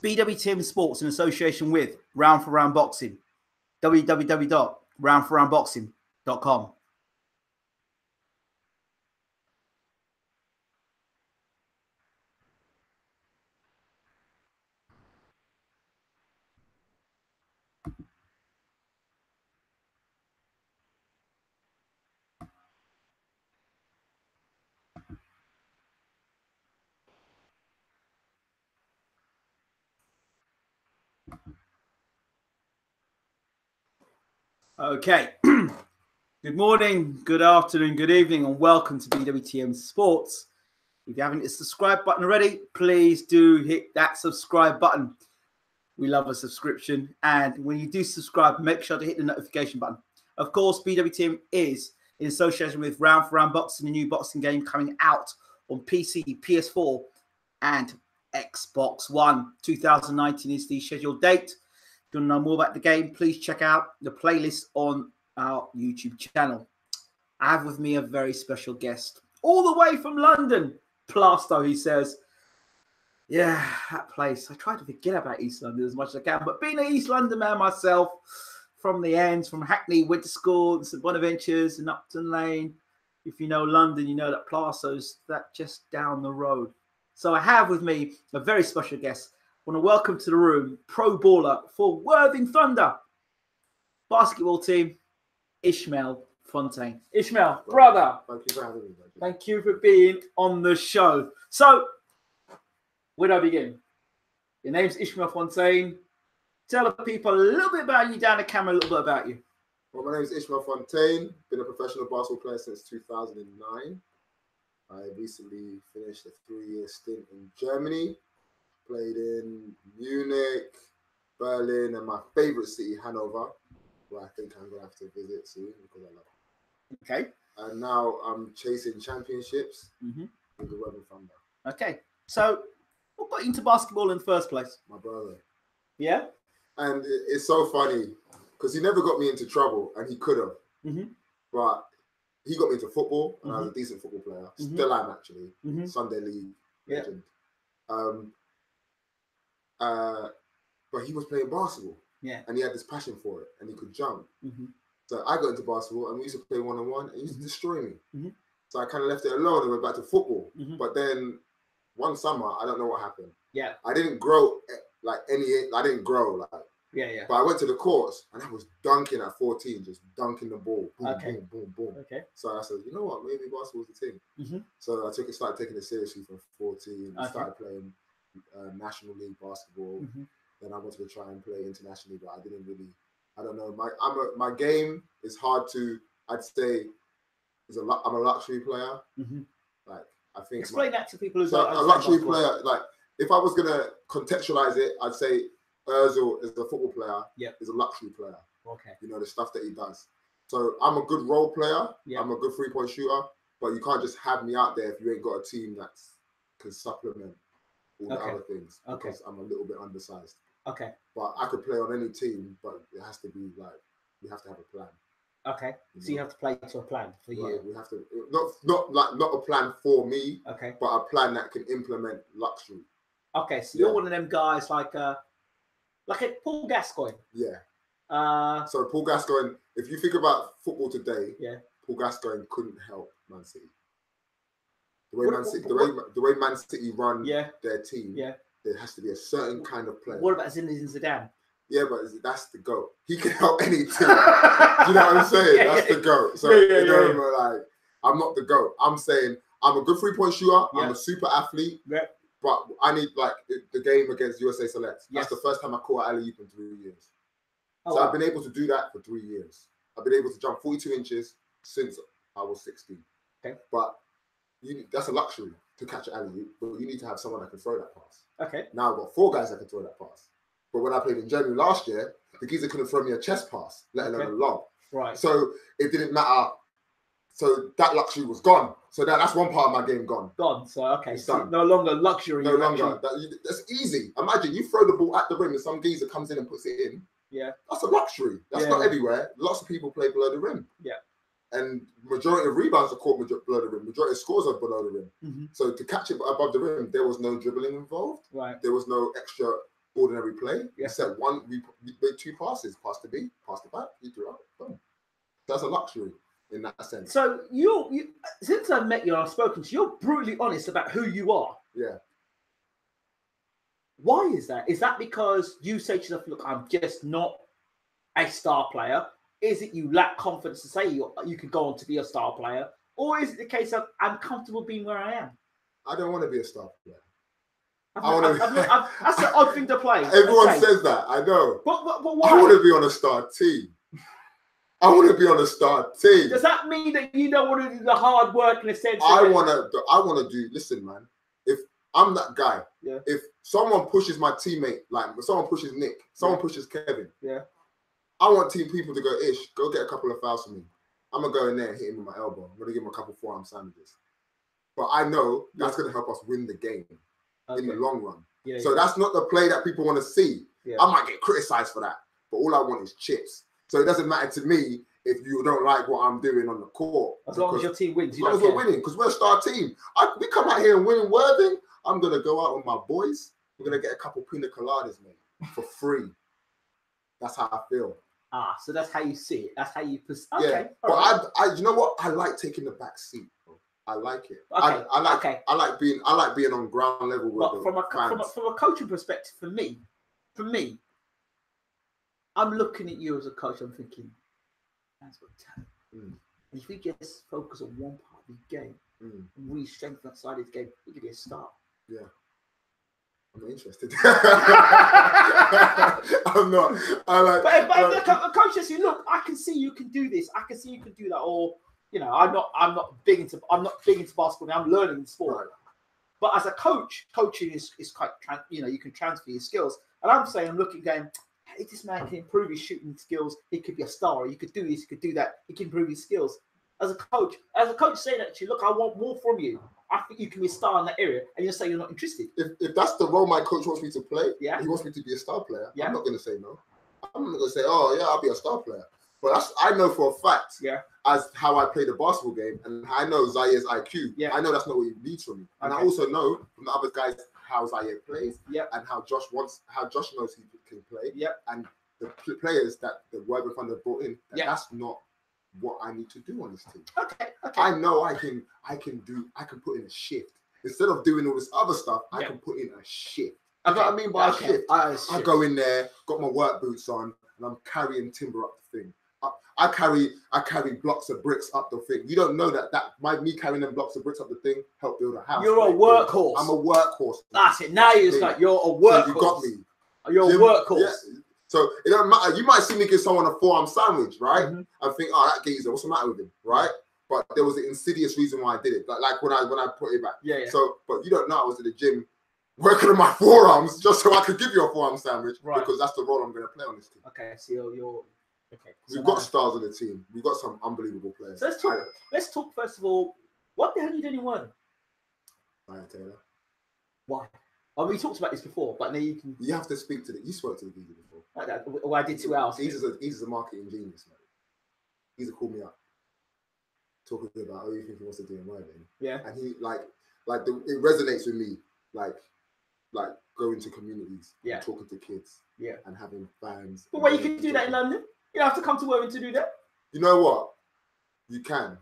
BWTM Sports in association with Round for Round Boxing. www.roundforroundboxing.com. Okay. Good morning, good afternoon, good evening, and welcome to BWTM Sports. If you haven't hit the subscribe button already, please do hit that subscribe button. We love a subscription. And when you do subscribe, make sure to hit the notification button. Of course, BWTM is in association with Round for Round Boxing, a new boxing game coming out on PC, PS4, and Xbox One. 2019 is the scheduled date. If you want to know more about the game, please check out the playlist on our YouTube channel. I have with me a very special guest, all the way from London. Plasto, he says. Yeah, that place. I try to forget about East London as much as I can, but being an East London man myself, from the ends, from Hackney, went to school in St Bonaventures and Upton Lane. If you know London, you know that Plasto's that just down the road. So I have with me a very special guest. I want to welcome to the room, pro baller for Worthing Thunder basketball team, Ishmael Fontaine. Ishmael, brother. Thank you for having me. Thank you for being on the show. So, where do I begin? Your name's Ishmael Fontaine. Tell the people a little bit about you down the camera, a little bit about you. Well, my name is Ishmael Fontaine. Been a professional basketball player since 2009. I recently finished a 3-year stint in Germany. Played in Munich, Berlin, and my favorite city, Hanover, where I think I'm going to have to visit soon because I love it. Okay. And now I'm chasing championships with the Worthing Thunder. Okay. So, what got you into basketball in the first place? My brother. Yeah? And it's so funny because he never got me into trouble, and he could have. But he got me into football, and I was a decent football player. Still am, actually. Sunday League legend. But he was playing basketball. Yeah. And he had this passion for it, and he could jump. So I got into basketball, and we used to play one-on-one, and he used to destroy me. So I kind of left it alone and went back to football. But then one summer, I don't know what happened. Yeah. I didn't grow I didn't grow. Yeah. But I went to the courts, and I was dunking at 14, just dunking the ball. Boom, Okay. boom, boom, boom. Okay. So I said, you know what, maybe basketball's the thing. So I started taking it seriously from 14, and started playing National League basketball. Then I wanted to try and play internationally, but I didn't really. I don't know. My game is hard to. I'd say, I'm a luxury player. Like I think. Explain that to people who so don't. A luxury player. Like if I was gonna contextualize it, I'd say Özil is a football player. Is a luxury player. Okay. You know the stuff that he does. So I'm a good role player. I'm a good 3-point shooter, but you can't just have me out there if you ain't got a team that can supplement all the other things. Because I'm a little bit undersized. Okay. But I could play on any team, but it has to be we have to have a plan. Okay. So you have to play to a plan for you. We have to not a plan for me. Okay. But a plan that can implement luxury. Okay. So you're one of them guys like a Paul Gascoigne. Yeah. So Paul Gascoigne, if you think about football today, Paul Gascoigne couldn't help Man City. The way Man City run their team. Yeah. There has to be a certain kind of player. What about Zinedine Zidane? Yeah, but that's the GOAT. He can help any team. Do you know what I'm saying? That's the GOAT. So I'm not the GOAT. I'm saying I'm a good 3-point shooter. I'm a super athlete. Yeah. But I need the game against USA Select. That's the first time I caught alley-oop in 3 years. So I've been able to do that for 3 years. I've been able to jump 42 inches since I was 16. Okay. But that's a luxury to catch an alley-oop, but you need to have someone that can throw that pass. Okay. Now I've got 4 guys that can throw that pass. But when I played in Germany last year, the geezer couldn't throw me a chest pass, let alone a lob. Right. So it didn't matter. So that luxury was gone. So that's one part of my game gone. Gone. So it's so no longer luxury. No longer. That's easy. Imagine you throw the ball at the rim and some geezer comes in and puts it in. Yeah. That's a luxury. That's not everywhere. Lots of people play below the rim. Yeah. And majority of rebounds are caught below the rim. Majority of scores are below the rim. So to catch it above the rim, there was no dribbling involved. Right. There was no extra ordinary play. We set one, we made 2 passes, pass to B, pass to back, you threw out. Boom. That's a luxury in that sense. So you since I've met you and I've spoken to you, you're brutally honest about who you are. Yeah. Why is that? Is that because you say to yourself, look, I'm just not a star player? Is it you lack confidence to say you could go on to be a star player? Or is it the case of I'm comfortable being where I am? I don't want to be a star player. That's an odd thing to play. Everyone says that, I know. But why? I want to be on a star team. I want to be on a star team. Does that mean that you don't want to do the hard work in a sense? I want to do, listen, man. If I'm that guy, if someone pushes my teammate, like if someone pushes Nick, someone pushes Kevin, I want team people to go, Ish, go get a couple of fouls for me. I'm going to go in there and hit him with my elbow. I'm going to give him a couple forearm sandwiches. But I know that's going to help us win the game in the long run. So that's not the play that people want to see. I might get criticized for that, but all I want is chips. So it doesn't matter to me if you don't like what I'm doing on the court. As long as your team wins. As long as we're winning, because we're a star team. We come out here and win in Worthing. I'm going to go out with my boys. We're going to get a couple pina coladas, mate, for free. That's how I feel. So that's how you see it. That's how you perceive. Okay, but I, you know what? I like taking the back seat, bro. I like it. I like being on ground level with from a coaching perspective, for me, I'm looking at you as a coach. I'm thinking, that's what talent. And if we just focus on one part of the game and really strengthen that side of the game, we could be a star. Yeah. I'm not interested. I'm not. But if the coach says, "Look, I can see you can do this. I can see you can do that," or I'm not big into basketball. I'm learning the sport. Right. But as a coach, coaching is quite you can transfer your skills. And I'm saying, I'm looking, going, hey, this man can improve his shooting skills. He could be a star. He could do this. He could do that. He can improve his skills. As a coach saying that to you, look, I want more from you. I think you can be a star in that area, and you're saying you're not interested. If that's the role my coach wants me to play, he wants me to be a star player. I'm not going to say no. I'm not going to say, oh yeah, I'll be a star player. But I know for a fact, as how I play the basketball game, and I know Zaire's IQ. I know that's not what he needs from me, and I also know from the other guys how Zaire plays, and how Josh knows he can play, and the players that the Worthing Thunder brought in. That's not what I need to do on this team. Okay. I know I can put in a shift. Instead of doing all this other stuff, I can put in a shift. You know what I mean by a shift? I go in there, got my work boots on, and I'm carrying timber up the thing. I carry blocks of bricks up the thing. You don't know that me carrying them blocks of bricks up the thing helped build a house. You're a workhorse. I'm a workhorse. That's it. Now you're like you're a workhorse. So you got me. You're a workhorse. Yeah. So it don't matter. You might see me give someone a forearm sandwich, right? And think, oh, that geezer, what's the matter with him, right? But there was an insidious reason why I did it. Like when I put it back. Yeah. So, but you don't know I was at the gym working on my forearms just so I could give you a forearm sandwich, because that's the role I'm going to play on this team. Okay, so you're okay. We've got stars on the team. We've got some unbelievable players. So let's talk first of all. What the hell are you doing in Worthing? Taylor. Why? I mean, we talked about this before, but now you can. You have to speak to you spoke to the geezer before. Like that. Well, I did 2 hours. He's a marketing genius, man. He's called me up, talking about what you think he wants to do in Worthing. Yeah. And he it resonates with me, like going to communities, and talking to kids, and having fans. But why you can do that in London? You don't have to come to Worthing to do that. You know what? You can.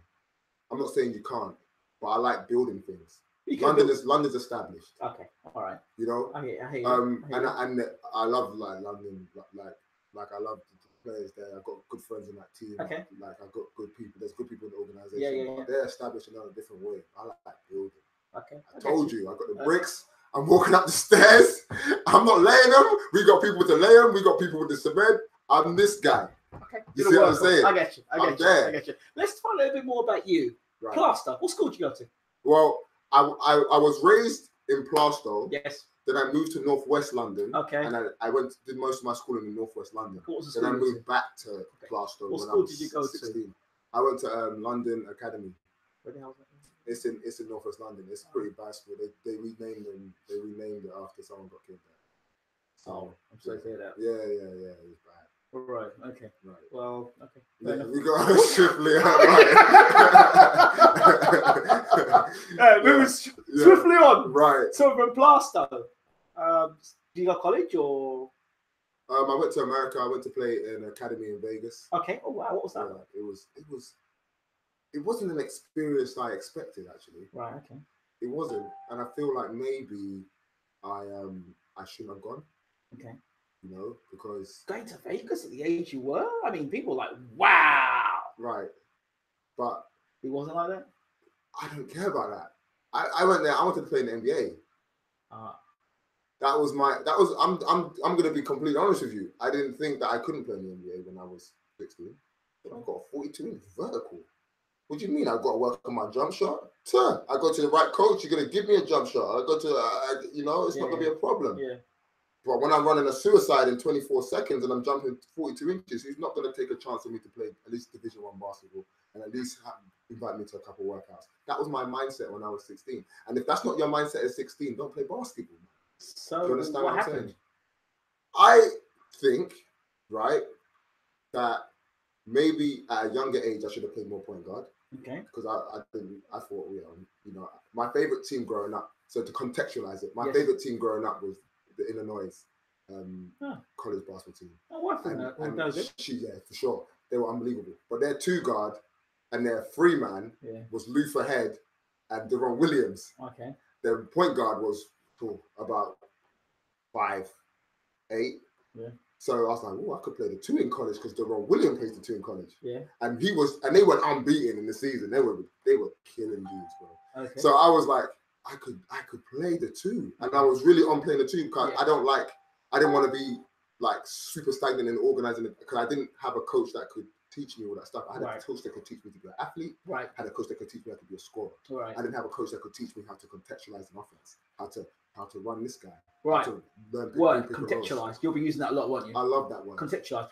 I'm not saying you can't, but I like building things. London's established. Okay, all right. You know, I hear you. And I love London. Like I love the players there. I've got good friends in that team. Okay. Like I've got good people. There's good people in the organization. But they're established in a different way. I like building. Okay. I told you. I got the bricks. I'm walking up the stairs. I'm not laying them. We got people to lay them. We got people with the cement. I'm this guy. Okay. You see what I'm saying? I get you. I get you. Let's talk a little bit more about you. Right. Plaster. What school did you go to? Well, I was raised in Plaistow. Yes. Then I moved to Northwest London. Okay. And I did most of my schooling in Northwest London. What was the school? Then I moved back to Plaistow. What school did you go 16. To? I went to London Academy. Where the hell is that? It's in Northwest London. It's pretty bad school. They renamed it after someone got killed there. So I'm sorry to hear that. Yeah. It was bad. All right. Okay. Right. Well. Okay. Yeah, we got swiftly moving swiftly on. Right. So from Plaistow, Do you go to college or? I went to America. I went to play in an academy in Vegas. Okay. Oh wow, what was that? It wasn't an experience I expected actually. Right. Okay. It wasn't, and I feel like maybe I shouldn't have gone. Okay. You know, because going to Vegas at the age you were, I mean, people were like, wow. Right. But it wasn't like that. I don't care about that. I went there. I wanted to play in the NBA. I'm gonna be completely honest with you. I didn't think that I couldn't play in the NBA when I was 16. I've got a 42 inch vertical. What do you mean? I've got to work on my jump shot? Sir, I go to the right coach. You're gonna give me a jump shot. I go to, it's not gonna be a problem. Yeah. But when I'm running a suicide in 24 seconds and I'm jumping 42 inches, he's not going to take a chance on me to play at least Division 1 basketball and at least invite me to a couple workouts. That was my mindset when I was 16. And if that's not your mindset at 16, don't play basketball. So do you understand what happened? Saying? I think, right, that maybe at a younger age I should have played more point guard. Okay. Because I thought, my favorite team growing up. So to contextualize it, my favorite team growing up was the Illinois college basketball team. Oh, what for that? Yeah, for sure. They were unbelievable. But their 2-guard and their 3-man was Luther Head and Deron Williams. Okay. Their point guard was about 5'8". Yeah. So I was like, oh, I could play the 2 in college because Deron Williams plays the 2 in college. Yeah. And they went unbeaten in the season. They were killing dudes, bro. Okay. So I was like, I could play the 2, and I was really on playing the 2 because I didn't want to be like super stagnant in organizing it because I didn't have a coach that could teach me all that stuff. I had a coach that could teach me to be an athlete. Right. I had a coach that could teach me how to be a scorer. Right. I didn't have a coach that could teach me how to contextualize an offense, how to run this guy. Right. How to learn contextualize. You'll be using that a lot, won't you? I love that one. Contextualize.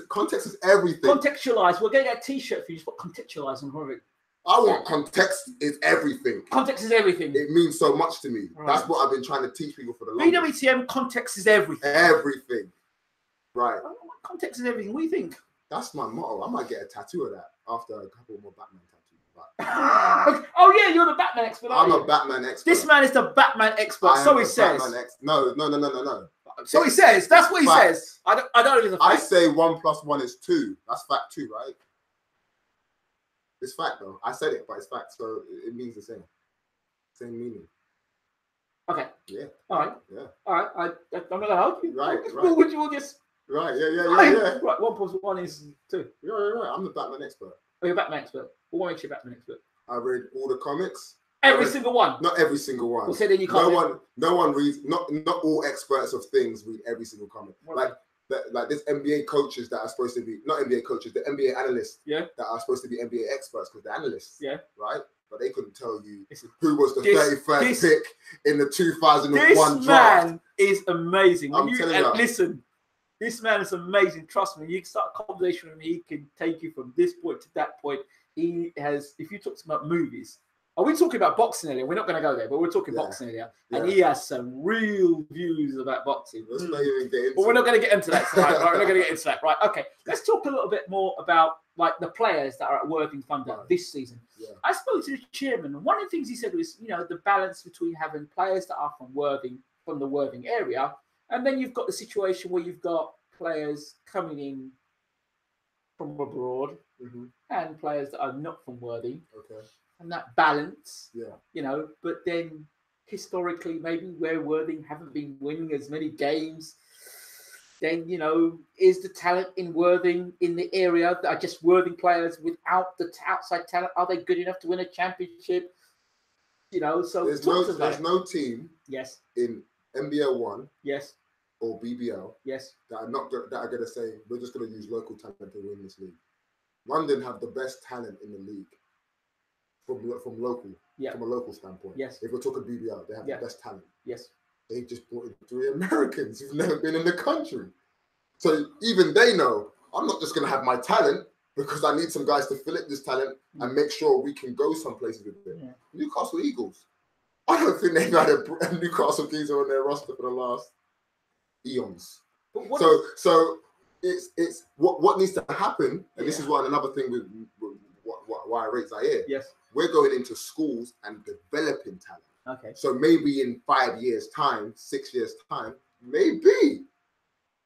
Context is everything. Contextualize. We're getting a T-shirt for you. Just put contextualize on front of it. I want context is everything. Context is everything. It means so much to me. Right. That's what I've been trying to teach people for the longest. BWTM, context is everything. Everything. Right. Context is everything. What do you think? That's my motto. I might get a tattoo of that after a couple more Batman tattoos. But... oh yeah, you're the Batman expert. I'm a Batman expert. This man is the Batman expert. So he says. No. So he says. That's what he says. I don't know if it's a fact. I say 1 + 1 is 2. That's fact 2, right? It's fact though. I said it, but it's fact, so it means the same. Same meaning. Okay. Yeah. All right. Yeah. All right. I'm gonna help you. Right. We'll just. Right. Yeah. Right. 1 + 1 is 2. Yeah. I'm the Batman expert. Oh, you're a Batman expert. What makes you a Batman expert? I read all the comics. Every single one. Not every single one. Well, so then you can't. No one reads. Not all experts of things read every single comic. Right. Like there's NBA coaches that are supposed to be not NBA coaches, the NBA analysts that are supposed to be NBA experts because they're analysts. Yeah. Right? But they couldn't tell you who was the 31st pick in the 2001 draft. This man is amazing. I'm telling you. Listen, this man is amazing. Trust me. You can start a conversation with him. He can take you from this point to that point. He has, if you talk about movies, are we talking about boxing earlier? We're not going to go there, but we're talking boxing earlier. Yeah. And he has some real views about boxing. Let's not even get into but we're not going to get into that tonight. Right? We're not going to get into that. Right. Okay. Let's talk a little bit more about like the players that are at Worthing Thunder this season. Yeah. I spoke to the chairman, and one of the things he said was, the balance between having players that are from the Worthing area, and then you've got the situation where you've got players coming in from abroad and players that are not from Worthing. Okay. And that balance, but then historically, maybe where Worthing haven't been winning as many games, then, is the talent in Worthing in the area that are just Worthing players without the outside talent? Are they good enough to win a championship? So there's no team in NBL 1 or BBL that are going to say, we're just going to use local talent to win this league. London have the best talent in the league. From a local standpoint. Yes. If we're talking BBL, they have the best talent. Yes. They just brought in 3 Americans who've never been in the country. So even they know, I'm not just going to have my talent because I need some guys to fill up this talent and make sure we can go some places with it. Yeah. Newcastle Eagles. I don't think they've had a Newcastle geezer on their roster for the last eons. So it's what needs to happen, and this is another thing with why I rate Zaire. Yes. We're going into schools and developing talent. Okay. So maybe in 5 years' time, 6 years' time, maybe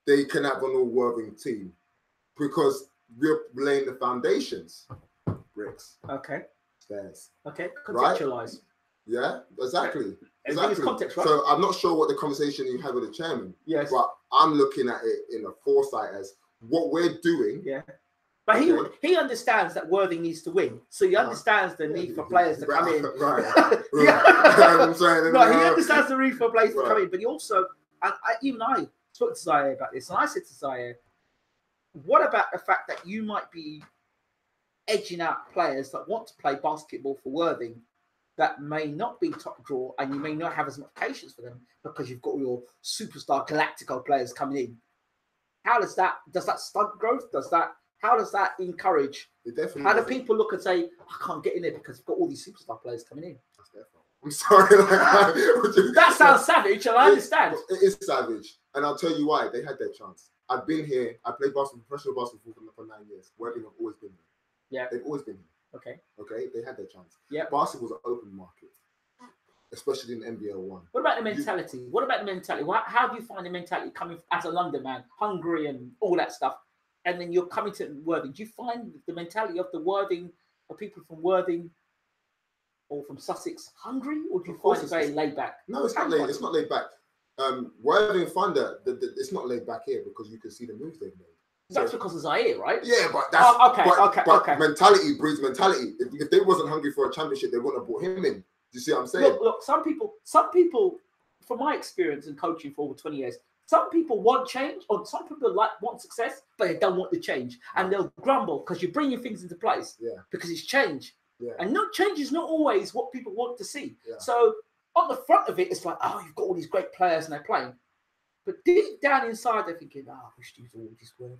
they can have an all-Worthing team because we're laying the foundations. Bricks. Okay. Stairs. Okay. Contextualize. Right? Yeah, exactly. Everything is context, right? So I'm not sure what the conversation you had with the chairman. Yes. But I'm looking at it in a foresight as what we're doing. Yeah. But he understands that Worthing needs to win, so he understands the need for players to come in. Right. I'm saying, no, he understands the need for players to come in, but he also, and I spoke to Zaire about this, and I said to Zaire, what about the fact that you might be edging out players that want to play basketball for Worthing that may not be top draw, and you may not have as much patience for them because you've got your superstar Galactico players coming in? How does that stunt growth? How does that encourage? How do people look and say, I can't get in there because we've got all these superstar players coming in? That's their fault. I'm sorry. That sounds savage, and I understand. It is savage. And I'll tell you why. They had their chance. I've been here. I played professional basketball for 9 years. Worthing have always been here. Yeah. They've always been here. Okay. They had their chance. Yeah. Basketball's an open market, especially in NBL 1. What about the mentality? How do you find the mentality coming as a London man, hungry and all that stuff? And then you're coming to Worthing. Do you find the mentality of the Worthing, of people from Worthing or from Sussex, hungry, or do you find it very laid back? No, it's not laid. It's not laid back. Worthing Thunder, it's not laid back here because you can see the moves they've made. That's because of Zaire, right? Yeah, but that's okay. Mentality breeds mentality. If they wasn't hungry for a championship, they wouldn't have brought him in. Do you see what I'm saying? Look. Some people, from my experience in coaching for over 20 years. Some people want change, or some people want success, but they don't want the change, and they'll grumble because you're bringing things into place. Yeah. Because it's change, and change is not always what people want to see. Yeah. So on the front of it, it's like, oh, you've got all these great players and they're playing, but deep down inside, they're thinking, oh, I wish these all this were.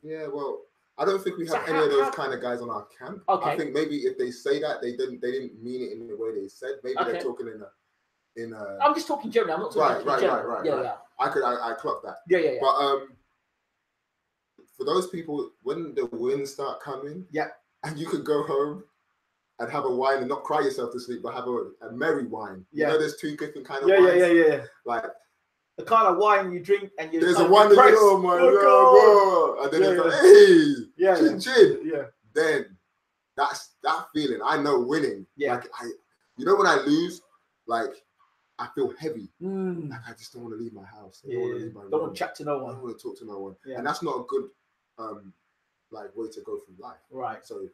Yeah, well, I don't think we have any of those kind of guys on our camp. Okay. I think maybe if they say that, they didn't mean it in the way they said. Maybe they're talking in a. I'm just talking generally. I'm not talking right. Yeah. I clocked that. Yeah. But for those people, when the wins start coming, and you can go home and have a wine and not cry yourself to sleep, but have a merry wine. You know, there's two different kind of wines. Yeah. Like the kind of wine you drink and you. There's a wine that oh my god, and then it's like, hey, chin. Yeah. Then that's that feeling. I know winning. Yeah. Like when I lose, like. I feel heavy. Like I just don't want to leave my house. I don't want to leave my room. Don't want to chat to no one. I don't want to talk to no one. Yeah. And that's not a good way to go through life. Right. So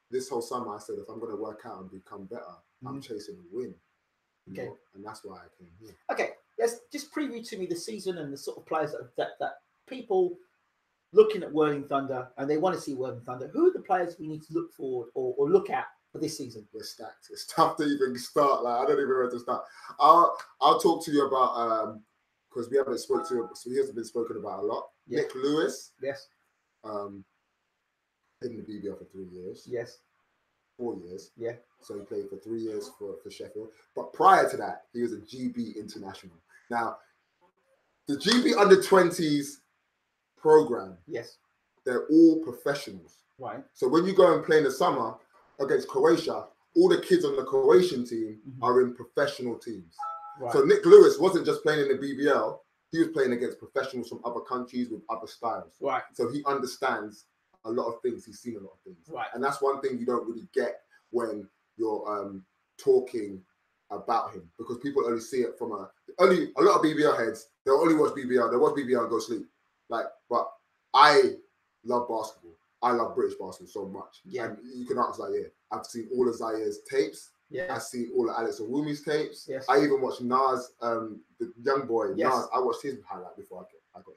this whole summer I said if I'm going to work out and become better, I'm chasing a win. Okay. And that's why I came here. Okay. Let's just preview to me the season and the sort of players that people looking at Worthing Thunder and they want to see Worthing Thunder. Who are the players we need to look forward or look at for this season? We're stacked. It's tough to even start. Like I don't even know where to start. I'll talk to you about because he hasn't been spoken about a lot. Yeah. Nick Lewis. Yes. In the BBL for 3 years. Yes. 4 years. Yeah. So he played for 3 years for Sheffield. But prior to that, he was a GB international. Now, the GB under 20s program. Yes. They're all professionals. Right. So when you go and play in the summer against Croatia, all the kids on the Croatian team are in professional teams. Right. So Nick Lewis wasn't just playing in the BBL, he was playing against professionals from other countries with other styles. Right. So he understands a lot of things, he's seen a lot of things. Right. And that's one thing you don't really get when you're talking about him, because people only see it from a lot of BBL heads, they'll only watch BBL, they watch BBL and go sleep. But I love basketball. I love British basketball so much. Yeah. And you can ask Zaire. I've seen all of Zaire's tapes. Yeah. I've seen all of Alex Owumi's tapes. Yes. I even watched Nas, the young boy, yes. Nas. I watched his highlight before I got him.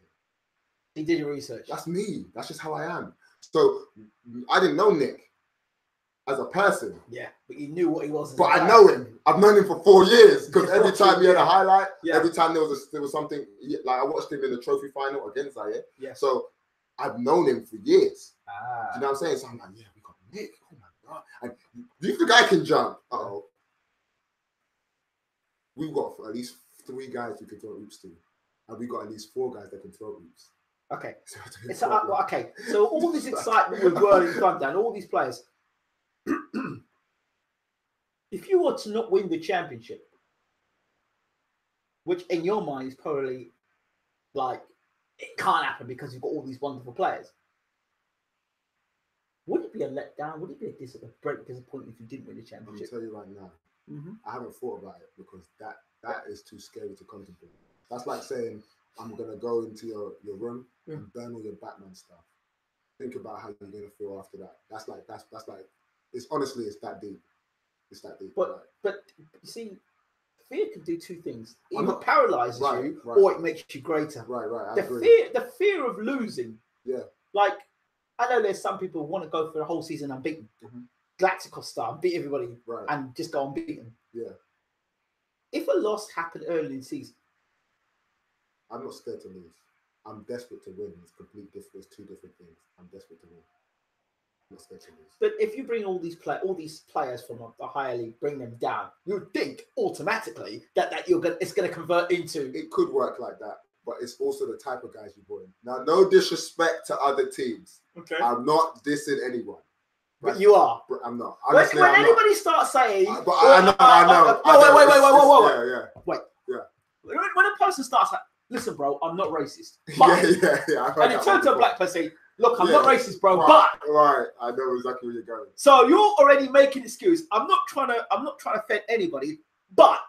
He did your research. That's me. That's just how I am. So I didn't know Nick as a person. Yeah, but you knew what he was. But I know him. I've known him for 4 years because every time he had a highlight, every time there was something, like I watched him in the trophy final against Zaire. Yeah. So I've known him for years. Ah. You know what I'm saying? So I'm like, yeah, we got Nick. Oh my God. And do you think the guy can jump? Uh-oh. We've got at least 3 guys who can throw hoops to. And we got at least 4 guys that can throw hoops. Okay. Okay. So all this excitement with Worthing Thunder and all these players. if you were to not win the championship, which in your mind is probably like it can't happen because you've got all these wonderful players, would it be a letdown? Would it be a disappointment if you didn't win the championship? I'm going to tell you right now, I haven't thought about it because that is too scary to contemplate. That's like saying, I'm going to go into your room and burn all your Batman stuff. Think about how you're going to feel after that. That's like, it's honestly, it's that deep. It's that deep. But you see, fear can do two things. Either paralyzes you or it makes you greater. Right. The fear of losing. Yeah. Like, I know there's some people who want to go for the whole season unbeaten. Galacticos style, beat everybody and just go unbeaten. Yeah. If a loss happened early in the season, I'm not scared to lose. I'm desperate to win. It's There's two different things. I'm desperate to win. I'm not scared to lose. But if you bring all these players from the higher league, bring them down, you'd think automatically that it's going to convert into. It could work like that, but it's also the type of guys you bring. Now, no disrespect to other teams. Okay. I'm not dissing anyone. But you are. I'm not. Honestly, when anybody starts saying, but I know. Wait. Yeah. When a person starts like, listen, bro, I'm not racist. But, yeah. And you turn to a black person, say, look, I'm not racist, bro, but I know exactly where you're going. So you're already making an excuse. I'm not trying to offend anybody, but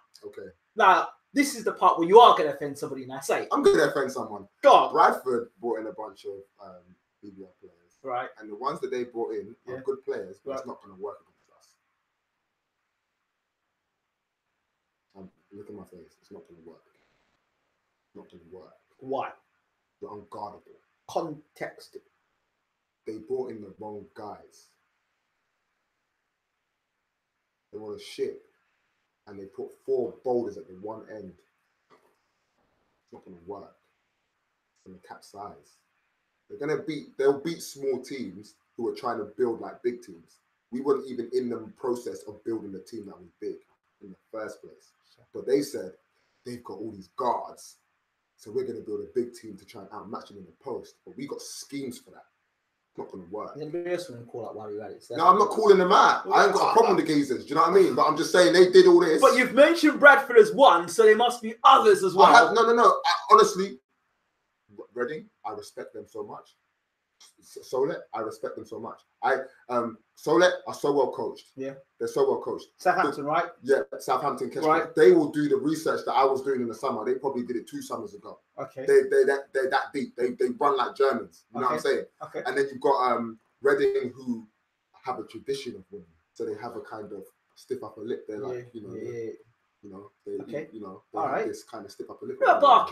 now this is the part where you are going to offend somebody. Now say, I'm going to offend someone. God, Bradford brought in a bunch of BBL players. Right. And the ones that they brought in are good players, but it's not going to work against us. Look at my face. It's not going to work. It's not going to work. Why? You're unguardable. Context. They brought in the wrong guys. They were a ship, and they put 4 boulders at the one end. It's not going to work. It's going to capsize. They'll beat small teams who are trying to build like big teams. We weren't even in the process of building a team that was big in the first place. But they said they've got all these guards, so we're going to build a big team to try and outmatch them in the post. But we got schemes for that. It's not going to work. Anybody else want to call out Wally Raditz? No, I'm not calling them out. I ain't got a problem with the geezers. Do you know what I mean? But I'm just saying they did all this. But you've mentioned Bradford as one, so there must be others as well. No. Honestly, Reading, I respect them so much. Solet, I respect them so much. Solet are so well coached. Yeah. They're so well coached. Southampton, right? Yeah, Southampton. Right. They will do the research that I was doing in the summer. They probably did it 2 summers ago. Okay. They're that deep. They run like Germans. You know what I'm saying? Okay. And then you've got Reading who have a tradition of winning. So they have a kind of stiff upper lip. They're like, they have this kind of stiff upper lip. What about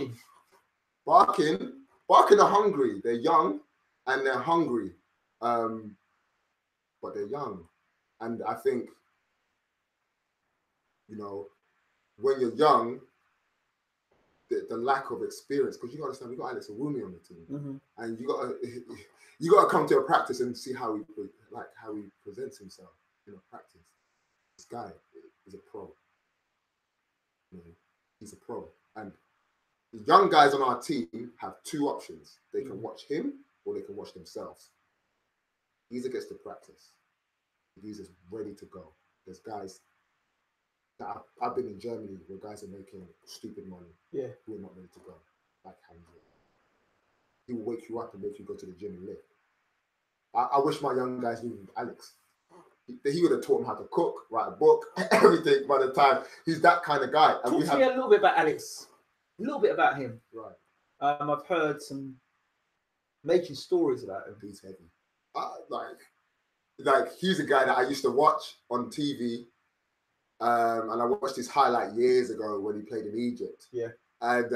Barking? Barking are hungry. They're young and they're hungry. But they're young. And I think, when you're young, the lack of experience, because you got to understand, we got Alex Awumi on the team. And you got to come to a practice and see how he presents himself in a practice. This guy is a pro. He's a pro. And the young guys on our team have 2 options. They can watch him or they can watch themselves. Geezer gets to practice. Geezer's ready to go. There's guys that I've been in Germany where guys are making stupid money. Yeah. Who are not ready to go. Like Hamza. He will wake you up and make you go to the gym and lift. I wish my young guys knew Alex. He would have taught him how to cook, write a book, everything by the time. He's that kind of guy. And Talk to me a little bit about Alex. A little bit about him. Right. I've heard some making stories about him. He's heavy. Like he's a guy that I used to watch on TV. And I watched his highlight years ago when he played in Egypt. Yeah. And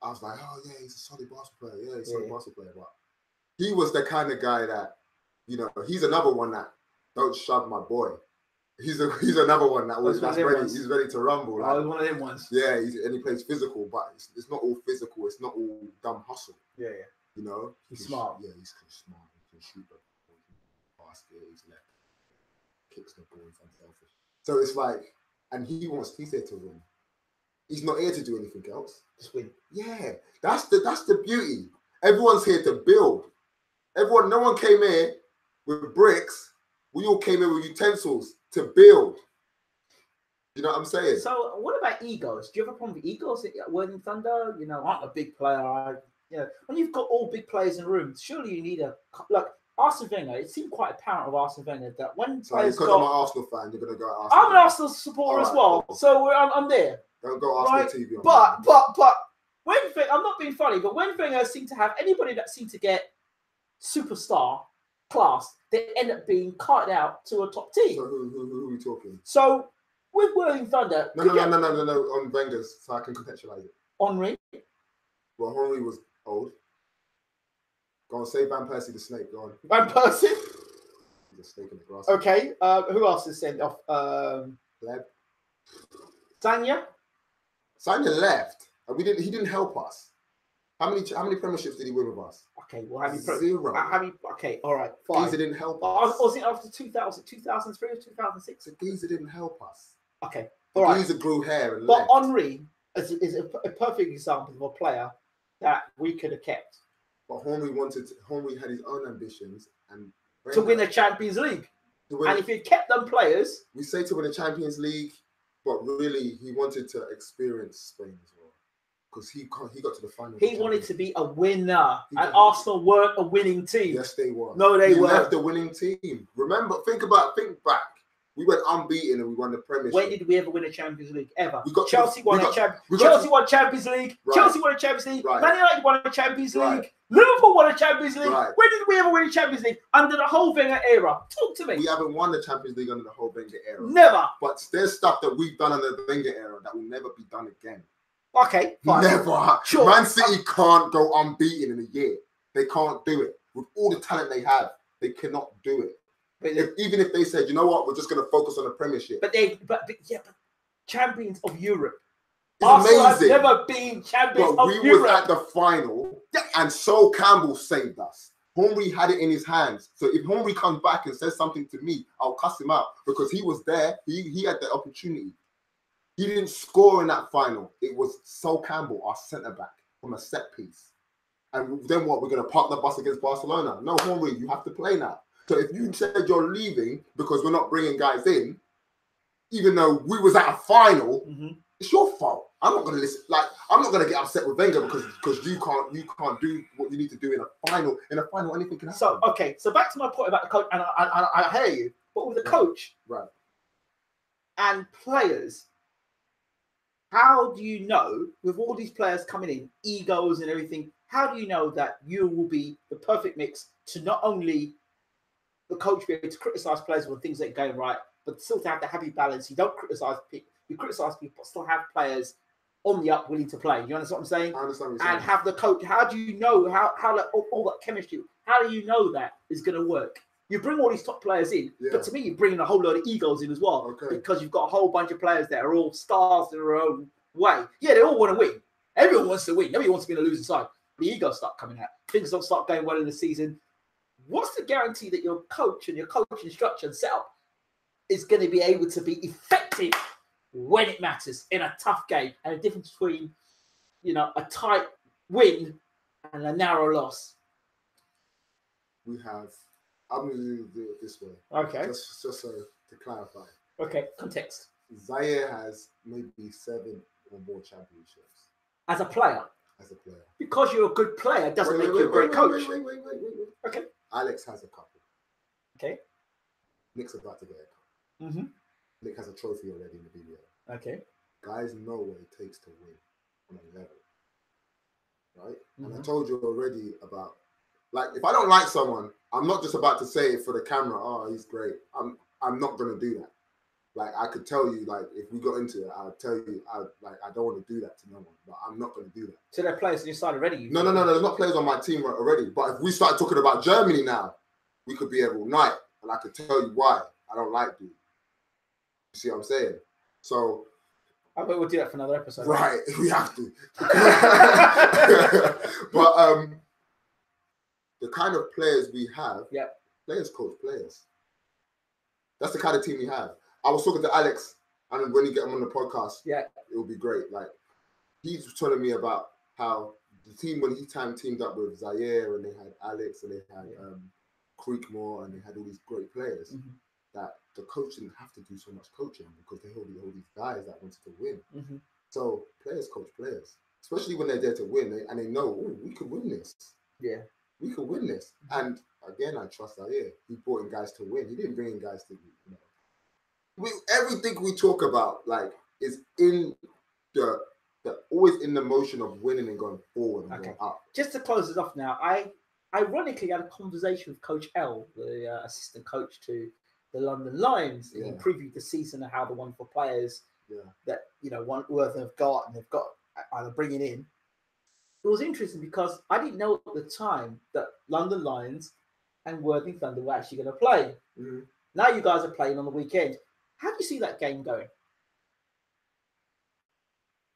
I was like, oh yeah, he's a solid basketball player. Yeah, he's a solid basketball player. But he was the kind of guy that, he's another one that don't shove my boy. He's another one that's ready. He's ready to rumble. Like, one of them ones. Yeah, and he plays physical, but it's not all physical. It's not all dumb hustle. Yeah. He's smart. Yeah, he's smart. He can shoot the ball, basket. He's left, kicks the ball. He's unselfish. So it's like, and he's here to win. He's not here to do anything else. Just win. Yeah, that's the beauty. Everyone's here to build. No one came here with bricks. We all came in with utensils to build. You know what I'm saying? So what about egos? Do you have a problem with egos at Worthing Thunder? You know, I'm a big player. When you've got all big players in the room, surely you need Arsene Wenger. It seemed quite apparent of Arsene Wenger that when players because I'm an Arsenal fan, you're gonna go at Arsenal. I'm an Arsenal supporter as well, cool. So I'm there. Don't go Arsenal TV. But when I'm not being funny, but when Wenger seemed to have anybody that seemed to get superstar class, they end up being carted out to a top team. So who are we talking? So with Worthing Thunder, no, on Wenger's, so I can contextualize it. Henry. Well, Henry was old. Go on, say Van Persie the snake. Go on. Van Persie. He's a snake in the grass. Okay. Who else is sent off? Gleb. Sanya. Sanya left. He didn't help us. How many premierships did he win with us? Okay, well, zero. Okay, all right, fine. Geezer didn't help us. Was it after 2000, 2003 or 2006? The Geezer didn't help us. Okay, all right. Geezer grew hair and but left. Henry is a perfect example of a player that we could have kept. But Henry had his own ambitions and to win the Champions League. And if he kept them players, we say to win the Champions League, but really he wanted to experience Spain as well. Because he got to the final. He wanted to be a winner. And Arsenal weren't a winning team. Yes, they were. No, they weren't. Left the winning team. Remember, think back. We went unbeaten and we won the Premiership. When did we ever win a Champions League? Ever. Chelsea won Champions League. Right. Chelsea won a Champions League. Right. Man United won a Champions League. Right. Liverpool won a Champions League. Right. When did we ever win a Champions League? Under the whole Wenger era. Talk to me. We haven't won the Champions League under the whole Wenger era. Never. But there's stuff that we've done under the Wenger era that will never be done again. Okay, fine. Never. Sure. Man City can't go unbeaten in a year. They can't do it. With all the talent they have, they cannot do it. Even if they said, you know what, we're just going to focus on the Premiership. But champions of Europe. It's Arsenal amazing. have never been champions of Europe. We was at the final, and Sol Campbell saved us. Henry had it in his hands. So if Henry comes back and says something to me, I'll cuss him out because he was there. He had the opportunity. He didn't score in that final. It was Sol Campbell, our centre-back, from a set piece. And then what? We're going to park the bus against Barcelona. No, Henry, you have to play now. So if you said you're leaving because we're not bringing guys in, even though we was at a final, it's your fault. I'm not going to listen. I'm not going to get upset with Wenger because you can't do what you need to do in a final. In a final, anything can happen. So back to my point about the coach, and I hear you, but with the coach, right, and players. How do you know, with all these players coming in, egos and everything, how do you know that you will be the perfect mix to not only the coach be able to criticize players when things ain't going right, but still to have the happy balance? You don't criticize people, you criticize people, but still have players on the up willing to play. You understand what I'm saying? I understand what you're saying. And have the coach, how do you know how all that chemistry, how do you know that is going to work? You bring all these top players in, but to me, you're bringing a whole load of egos in as well. Okay. Because you've got a whole bunch of players that are all stars in their own way. Yeah, they all want to win. Everyone wants to win. Nobody wants to be on the losing side. The egos start coming out. Things don't start going well in the season. What's the guarantee that your coach and your coaching structure and setup is going to be able to be effective when it matters in a tough game? And the difference between, a tight win and a narrow loss. I'm going to do it this way. Okay. Just so to clarify. Okay, context. Zaire has maybe 7 or more championships. As a player? As a player. Because you're a good player doesn't make you a great coach. Wait. Okay. Alex has a couple. Okay. Nick's about to get a couple. Nick has a trophy already in the video. Okay. Guys know what it takes to win on a level. Right? And I told you already about, if I don't like someone, I'm not just about to say it for the camera, oh, he's great. I'm not going to do that. I could tell you, if we got into it, I'll tell you, I don't want to do that to no one, but I'm not going to do that. So there are players on your side already? No, there's not players on my team already. But if we start talking about Germany now, we could be here all night, and I could tell you why I don't like dude. You see what I'm saying? So... I bet we'll do that for another episode. Right, we have to. But the kind of players we have, players coach players. That's the kind of team we have. I was talking to Alex, and when you get him on the podcast, it will be great. He's telling me about how the team, when he teamed up with Zaire, and they had Alex, and they had Creekmore, and they had all these great players, that the coach didn't have to do so much coaching because they hold all these guys that wanted to win. So players coach players, especially when they're there to win, and they know, we could win this. Yeah, we could win this. And again, I trust Zaire. He brought in guys to win. He didn't bring in guys to, everything we talk about, like, is in the always in the motion of winning and going forward and going up. Just to close this off now, I ironically had a conversation with Coach L, the assistant coach to the London Lions, and he previewed the season and how the wonderful players that Worthing have got and they've got either bringing in. It was interesting because I didn't know at the time that London Lions and Worthing Thunder were actually going to play. Now you guys are playing on the weekend. How do you see that game going?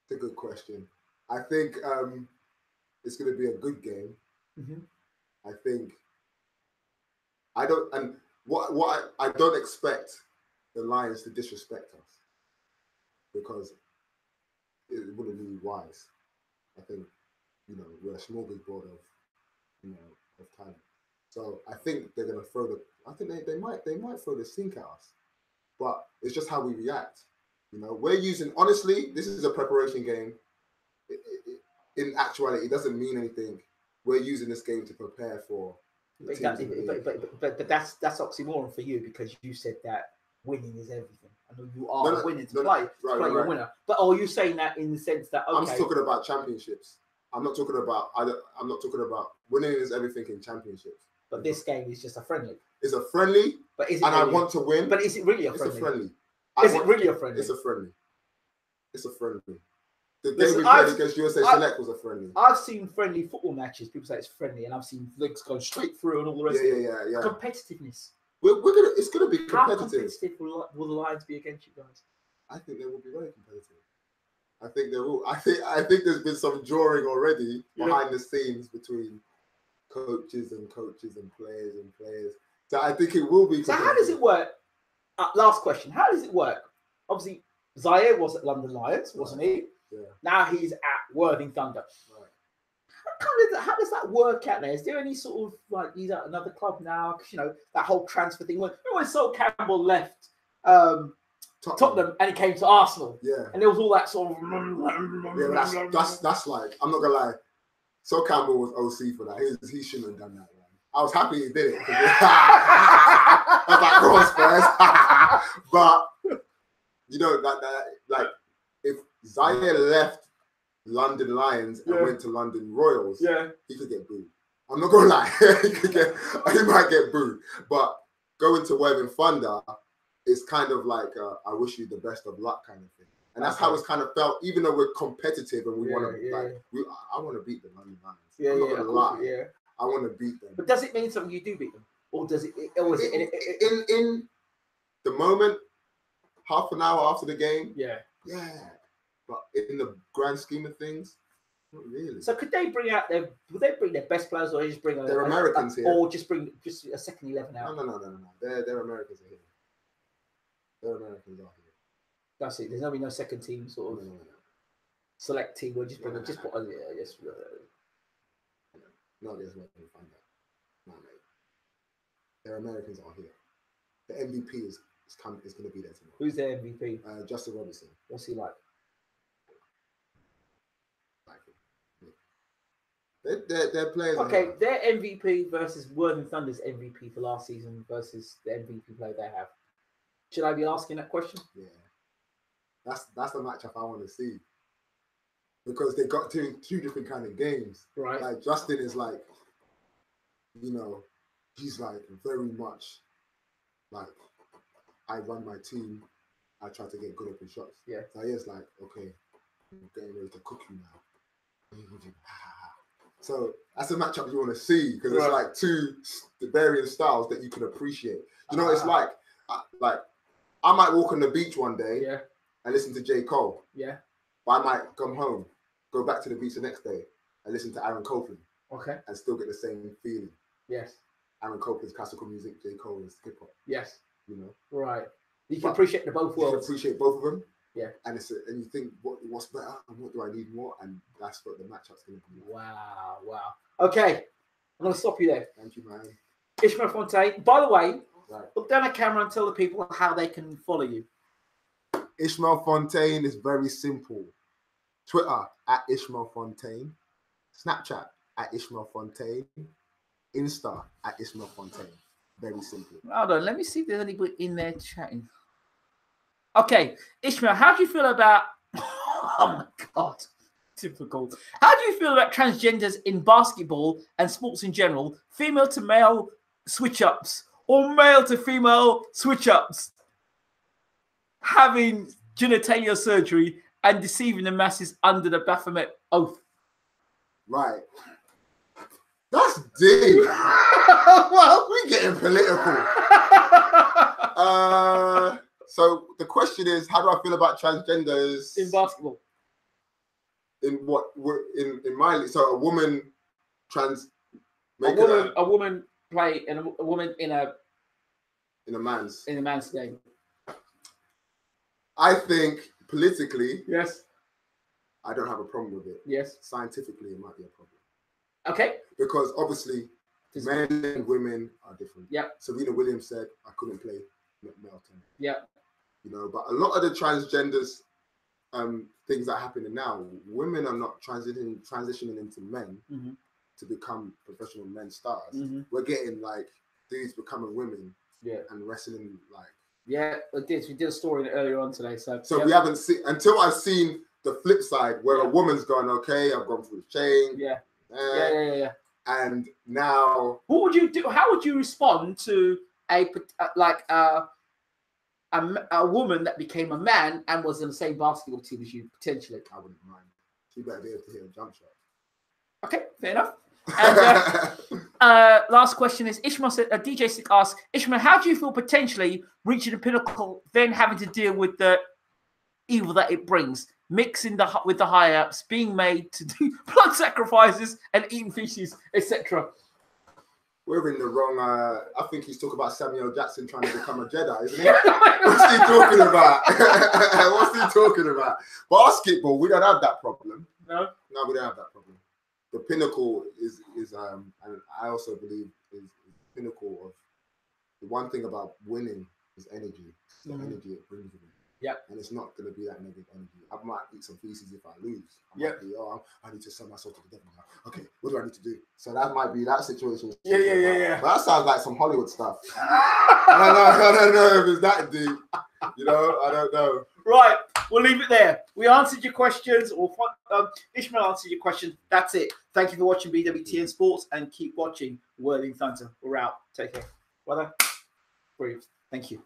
It's a good question. I think it's going to be a good game. I think I don't expect the Lions to disrespect us because it wouldn't be wise. I think we're a smorgasbord of talent. So I think they're going to throw they might throw the sink at us, but it's just how we react. We're using, honestly, this is a preparation game. In actuality, it doesn't mean anything. We're using this game to prepare for. But that's oxymoron for you because you said that winning is everything. I know you are winning to play your winner. But are you saying that in the sense that I'm talking about championships. I'm not talking about winning is everything in championships. But this game is just a friendly. It's a friendly, but is it and really, I want to win. But is it really a friendly? It's a friendly. Is it really a friendly? It's a friendly. It's a friendly. The game we played against USA Select was a friendly. I've seen friendly football matches. People say it's friendly, and I've seen legs go straight through and all the rest of it. Yeah. Competitiveness. It's gonna be competitive. How competitive will the Lions be against you guys? I think they will be very competitive. I think they will. I think there's been some drawing already behind the scenes between coaches and players. So I think it will be. So how does it work? Last question. How does it work? Obviously, Zaire was at London Lions, wasn't he? Yeah. Now he's at Worthing Thunder. Right. How does that work out there? Is there any sort of like he's at another club now? Because that whole transfer thing. When Sol Campbell left Tottenham and he came to Arsenal. Yeah. And there was all that sort of. Yeah, that's like, I'm not gonna lie. Sol Campbell was OC for that. He shouldn't have done that. Man. I was happy he did it. I was like, go on, Spurs. But that if Zaire left London Lions and went to London Royals, he could get booed. I'm not gonna lie, he might get booed. But going to Worthing Thunder is kind of like I wish you the best of luck kind of thing. And that's how it's kind of felt, even though we're competitive and we want to I want to beat the London Lions. I'm not gonna lie. I want to beat them. But does it mean something you do beat them, or does it? Or is it in the moment, half an hour after the game? Yeah. But in the grand scheme of things, not really. So could they bring out would they bring their best players, or just bring they're Americans here, or just bring a second 11 out? No. They're Americans here. They're Americans out here. That's it. There's no second team sort of select team. We'll just bring just put yes. No, there's no fun there. No, mate. They're Americans out here. The MVP is going to be there tomorrow. Who's their MVP? Justin Robinson. What's he like? They're players. Okay, their MVP versus Worthing Thunder's MVP for last season versus the MVP player they have. Should I be asking that question? Yeah, that's the matchup I want to see because they got two different kind of games. Right. Like Justin is like, he's like very much like I run my team. I try to get good open shots. Yeah. So he's like, okay, I'm getting ready to cook you now. So that's a matchup you want to see because it's like two varying styles that you can appreciate. It's like I might walk on the beach one day and listen to J. Cole. Yeah. But I might come home, go back to the beach the next day and listen to Aaron Copland. Okay. And still get the same feeling. Yes. Aaron Copland's classical music, J. Cole is hip hop. Yes. Right. You can But appreciate the both worlds. You can appreciate both of them. Yeah. And you think what's better and what do I need more? And that's what the matchup's going to be. Wow. Okay. I'm going to stop you there. Thank you, man. Ishmael Fontaine. By the way, Right. Look down at camera and tell the people how they can follow you. Ishmael Fontaine is very simple. Twitter at Ishmael Fontaine. Snapchat at Ishmael Fontaine. Insta at Ishmael Fontaine. Very simple. Hold on, let me see if there's anybody in there chatting. Okay, Ishmael, how do you feel about... Oh my God, typical. How do you feel about transgenders in basketball and sports in general? Female to male switch-ups or male to female switch-ups? Having genitalia surgery and deceiving the masses under the Baphomet Oath. Right. That's deep. Well, we're getting political. So the question is, how do I feel about transgenders in basketball? In what? In my so a woman a woman play and a woman in a man's game. I think politically, yes, I don't have a problem with it. Yes, scientifically, it might be a problem. Okay, because obviously men and women are different. Yeah. Serena Williams said I couldn't play Melton. Yeah. You know, but a lot of the transgenders things that are happening now, women are not transitioning into men to become professional men stars. We're getting like dudes becoming women, and wrestling like. Yeah, we did a story earlier on today. So we haven't seen until I've seen the flip side where a woman's gone, okay, I've gone through the chain. Yeah. And now, what would you do? How would you respond to a woman that became a man and was in the same basketball team as you potentially? I wouldn't mind. She better be able to hit a jump shot. Okay, fair enough. And last question is Ishmael said, DJ Stick asks, Ishmael, how do you feel potentially reaching the pinnacle, then having to deal with the evil that it brings, mixing with the high ups, being made to do blood sacrifices and eating feces, etc.? We're in the wrong. I think he's talking about Samuel Jackson trying to become a Jedi, isn't he? What's he talking about? What's he talking about? Basketball, we don't have that problem. No, we don't have that problem. The pinnacle is and I also believe is the pinnacle of the one thing about winning is energy. It's the energy it brings with it. Yeah, and it's not going to be that negative energy. I might eat some feces if I lose. I need to sell myself to the devil now. Okay, what do I need to do? So that might be that situation. Yeah. But that sounds like some Hollywood stuff. I don't know if it's that deep. You know, I don't know. Right, we'll leave it there. We answered your questions, or Ishmael answered your questions. that's it. Thank you for watching BWTN Sports, and keep watching Whirling Thunder. We're out. Take care. Well done. Brilliant. Thank you.